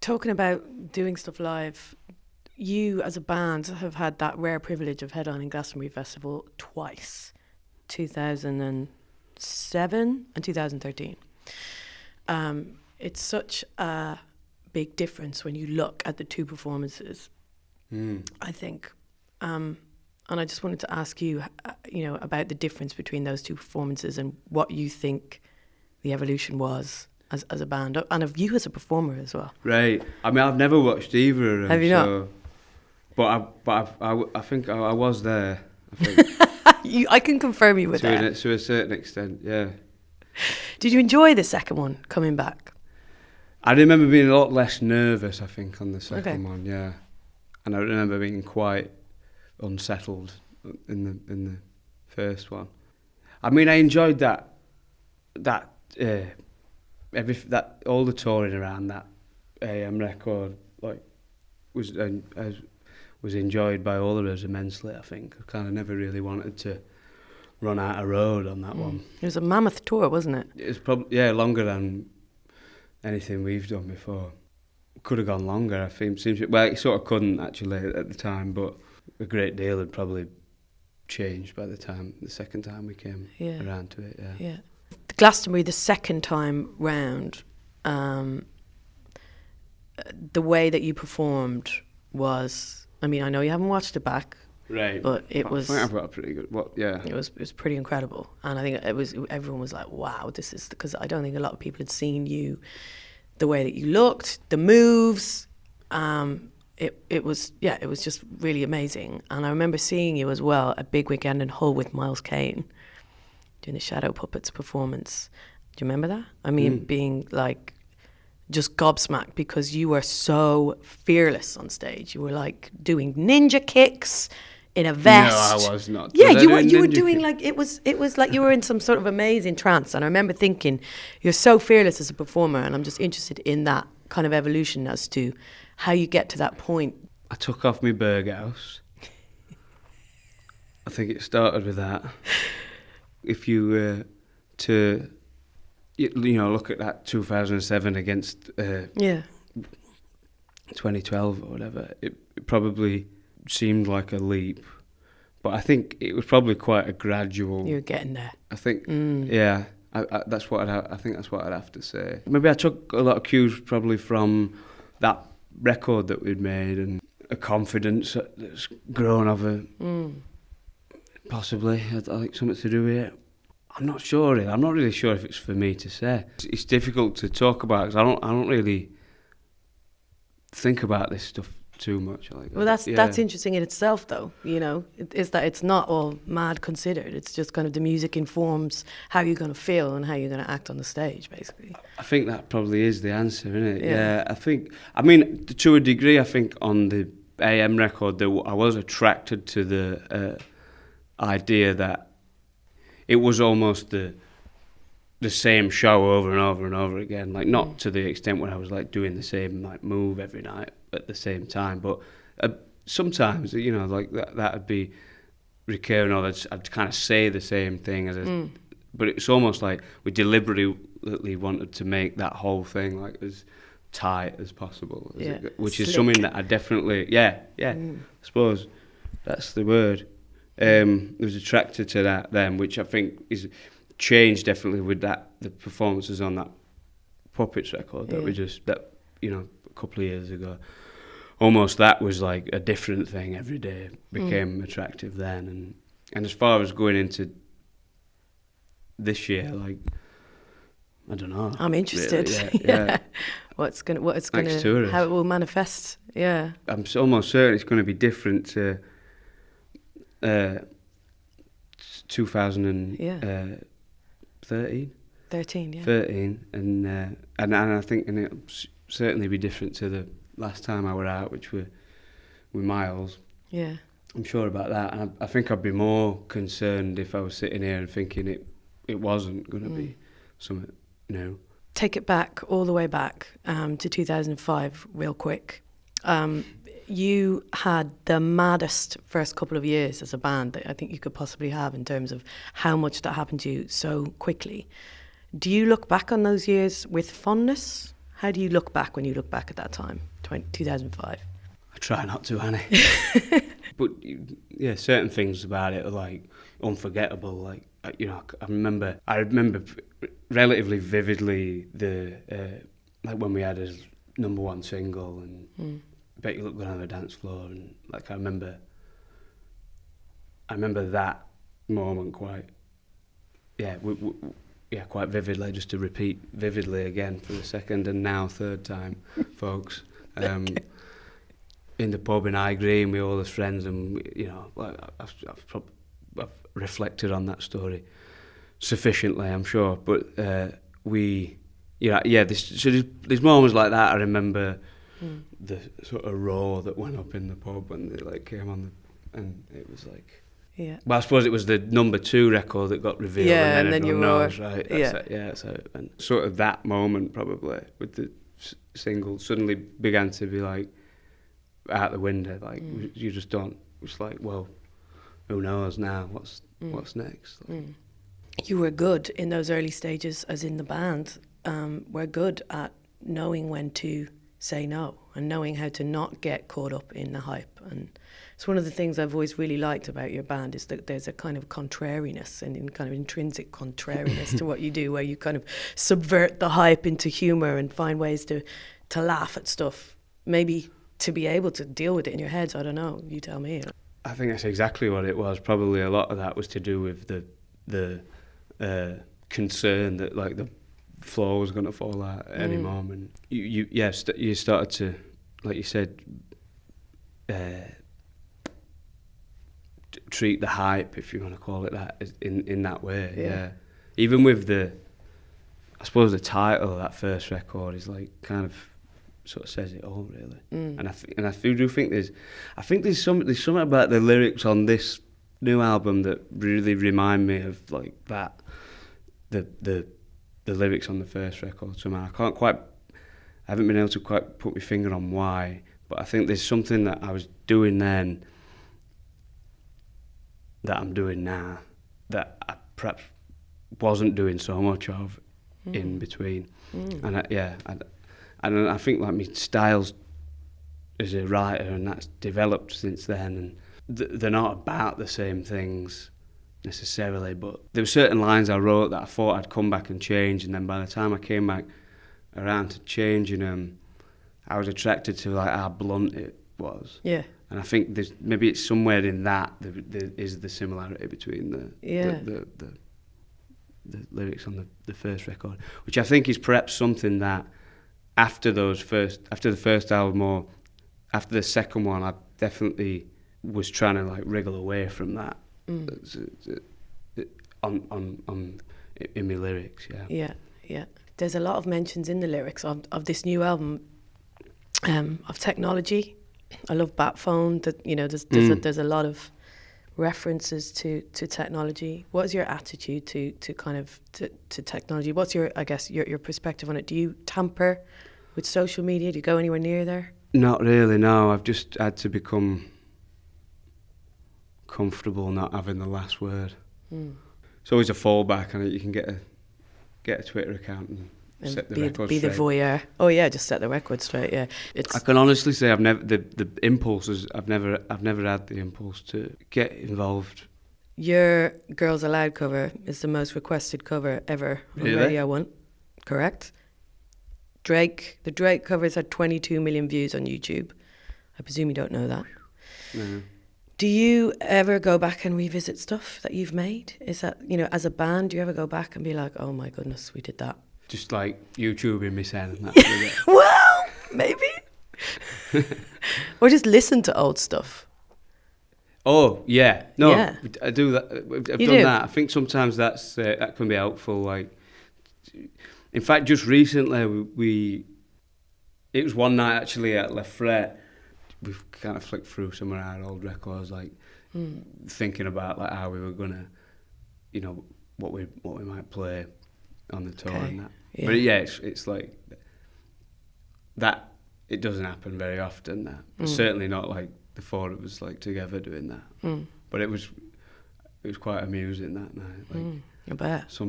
talking about doing stuff live, you as a band have had that rare privilege of headlining Glastonbury Festival twice, 2007 and 2013. It's such a big difference when you look at the two performances, I think. And I just wanted to ask you, about the difference between those two performances and what you think the evolution was as a band and of you as a performer as well. Right. I mean, I've never watched either of them. Have you not? But I think I was there. I think. I can confirm you were there. To a certain extent, yeah. Did you enjoy the second one coming back? I remember being a lot less nervous, I think, on the second one, yeah. And I remember being quite unsettled in the first one. I mean, I enjoyed that all the touring around that AM record, like, was enjoyed by all of us immensely. I think I kind of never really wanted to run out of road on that one. It was a mammoth tour, wasn't it? It was probably longer than anything we've done before. Could have gone longer, I think. It sort of couldn't actually at the time, but a great deal had probably changed by the second time we came around to it. Yeah. The Glastonbury, the second time round, the way that you performed was, I mean, I know you haven't watched it back, right? But I think I've got a pretty good. It was pretty incredible, and I think everyone was like, "Wow, this is," because I don't think a lot of people had seen you, the way that you looked, the moves. It was just really amazing, and I remember seeing you as well at Big Weekend in Hull with Miles Kane, doing the Shadow Puppets performance. Do you remember that? I mean, being like just gobsmacked because you were so fearless on stage. You were like doing ninja kicks in a vest. No, I was not. Yeah, you were doing like it was like you were in some sort of amazing trance. And I remember thinking, you're so fearless as a performer, and I'm just interested in that kind of evolution as to how you get to that point. I took off my Berghaus. I think it started with that. If you were to look at that 2007 against 2012 or whatever, it probably seemed like a leap, but I think it was probably quite a gradual. You're getting there. I think, yeah. That's what I think that's what I'd have to say. Maybe I took a lot of cues probably from that record that we'd made and a confidence that's grown over. Possibly, I think something to do with it. I'm not sure. I'm not really sure if it's for me to say. It's difficult to talk about because I don't really think about this stuff too much. Well, that's interesting in itself, though. Is that it's not all mad considered. It's just kind of the music informs how you're going to feel and how you're going to act on the stage, basically. I think that probably is the answer, isn't it? Yeah. I mean, to a degree, I think on the AM record, I was attracted to the idea that it was almost the same show over and over and over again. Like, not to the extent where I was like doing the same like move every night at the same time, but sometimes like that'd be recurring, or I'd kind of say the same thing but it's almost like we deliberately wanted to make that whole thing like as tight as possible, which slick. Is something that I definitely I suppose that's the word. I was attracted to that then, which I think is changed definitely with the performances on that Puppets record that we just a couple of years ago. Almost that was like a different thing every day, became attractive then, and as far as going into this year, like, I don't know. I'm interested. Really, yeah. What it's gonna how it will manifest. Yeah. I'm almost certain it's going to be different to 2013. 13, yeah. 13, and I think it'll certainly be different to the last time I were out, which were with Miles. Yeah. I'm sure about that, and I think I'd be more concerned if I was sitting here and thinking it wasn't going to be something new. Take it back, all the way back to 2005, real quick. You had the maddest first couple of years as a band that I think you could possibly have in terms of how much that happened to you so quickly. Do you look back on those years with fondness? How do you look back when you look back at that time, 2005? I try not to, Annie. But yeah, certain things about it are like unforgettable. Like I remember relatively vividly the like when we had a #1 single and Bet You Look Good on the Dance Floor, and like I remember that moment quite quite vividly. Just to repeat vividly again for the second and now third time, folks. In the pub in High Green with all his friends, and I've reflected on that story sufficiently, I'm sure. But there's moments like that. I remember the sort of roar that went up in the pub when they like came on, and it was like. Yeah. Well, I suppose it was the #2 record that got revealed, and then everyone knows, right? So and sort of that moment probably with the single suddenly began to be like out the window, like you just don't. It's like, well, who knows now? What's next? Like, You were good in those early stages, as in the band. We're good at knowing when to say no and knowing how to not get caught up in the hype. And it's one of the things I've always really liked about your band is that there's a kind of contrariness and kind of intrinsic contrariness to what you do, where you kind of subvert the hype into humour and find ways to laugh at stuff. Maybe to be able to deal with it in your heads, I don't know. You tell me. I think that's exactly what it was. Probably a lot of that was to do with the concern that like the floor was going to fall out at any moment. You started to, like you said, treat the hype, if you want to call it that, in that way. Yeah. Even with I suppose the title of that first record is like kind of sort of says it all, really. And I do think there's something about the lyrics on this new album that really remind me of like that the lyrics on the first record somehow. I haven't been able to quite put my finger on why, but I think there's something that I was doing then that I'm doing now that I perhaps wasn't doing so much of in between. And I think like my styles as a writer, and that's developed since then, and they're not about the same things necessarily, but there were certain lines I wrote that I thought I'd come back and change, and then by the time I came back around to changing them, I was attracted to like how blunt it was. Yeah. And I think maybe it's somewhere in that there is the similarity between the lyrics on the first record, which I think is perhaps something that after the first album or after the second one, I definitely was trying to like wriggle away from that in my lyrics. Yeah. There's a lot of mentions in the lyrics of this new album of technology. I love Bat Phone. That there's a lot of references to technology. What is your attitude to technology? What's your perspective on it? Do you tamper with social media? Do you go anywhere near there? Not really, no. I've just had to become comfortable not having the last word. It's always a fallback, and you can get a Twitter account and set the record straight. Be the voyeur. Oh yeah, just set the record straight. Yeah, I can honestly say I've never the impulses. I've never had the impulse to get involved. Your Girls Aloud cover is the most requested cover ever on Radio 1. Correct. The Drake covers had 22 million views on YouTube. I presume you don't know that. No. Do you ever go back and revisit stuff that you've made? Is that, as a band, do you ever go back and be like, oh my goodness, we did that? Just like YouTubing me saying and that. Well, maybe. Or just listen to old stuff. Oh, yeah. No, yeah. I do that. I've done that. I think sometimes that can be helpful. Like, in fact, just recently, it was one night actually at Le Fret. We've kind of flicked through some of our old records, like thinking about like how we were gonna, what we might play on the tour and that. Yeah. But yeah, it's like that. It doesn't happen very often. That certainly not like the four of us like together doing that. But it was quite amusing that night. Like I bet.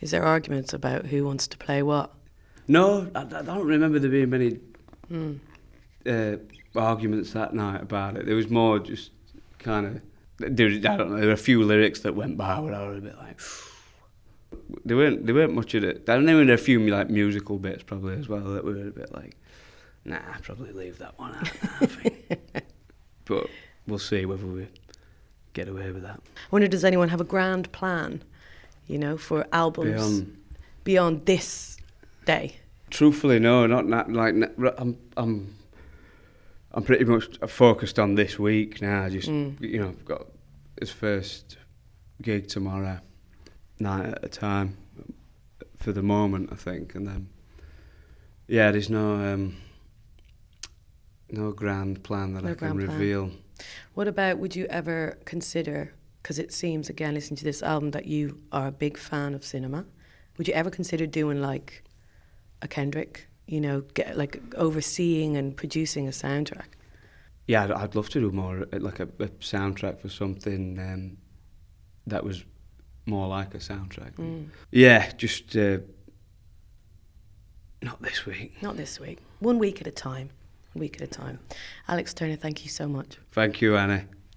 Is there arguments about who wants to play what? No, I don't remember there being many arguments that night about it. There was more just kind of, I don't know, there were a few lyrics that went by where I was a bit like, There weren't much of it. I know there were a few like musical bits probably as well that were a bit like, nah, probably leave that one out now, I think. But we'll see whether we get away with that. I wonder, does anyone have a grand plan, you know, for albums beyond this day? Truthfully, no, not like I'm pretty much focused on this week now. Just you know, I've got his first gig tomorrow, night at a time, for the moment, I think, and then there's no grand plan that I can reveal. What about, would you ever consider, because it seems, again, listening to this album, that you are a big fan of cinema, would you ever consider doing like a Kendrick, you know, get like overseeing and producing a soundtrack? Yeah, I'd love to do more, like a soundtrack for something that was more like a soundtrack. Yeah, just not this week. Not this week. 1 week at a time. 1 week at a time. Alex Turner, thank you so much. Thank you, Annie.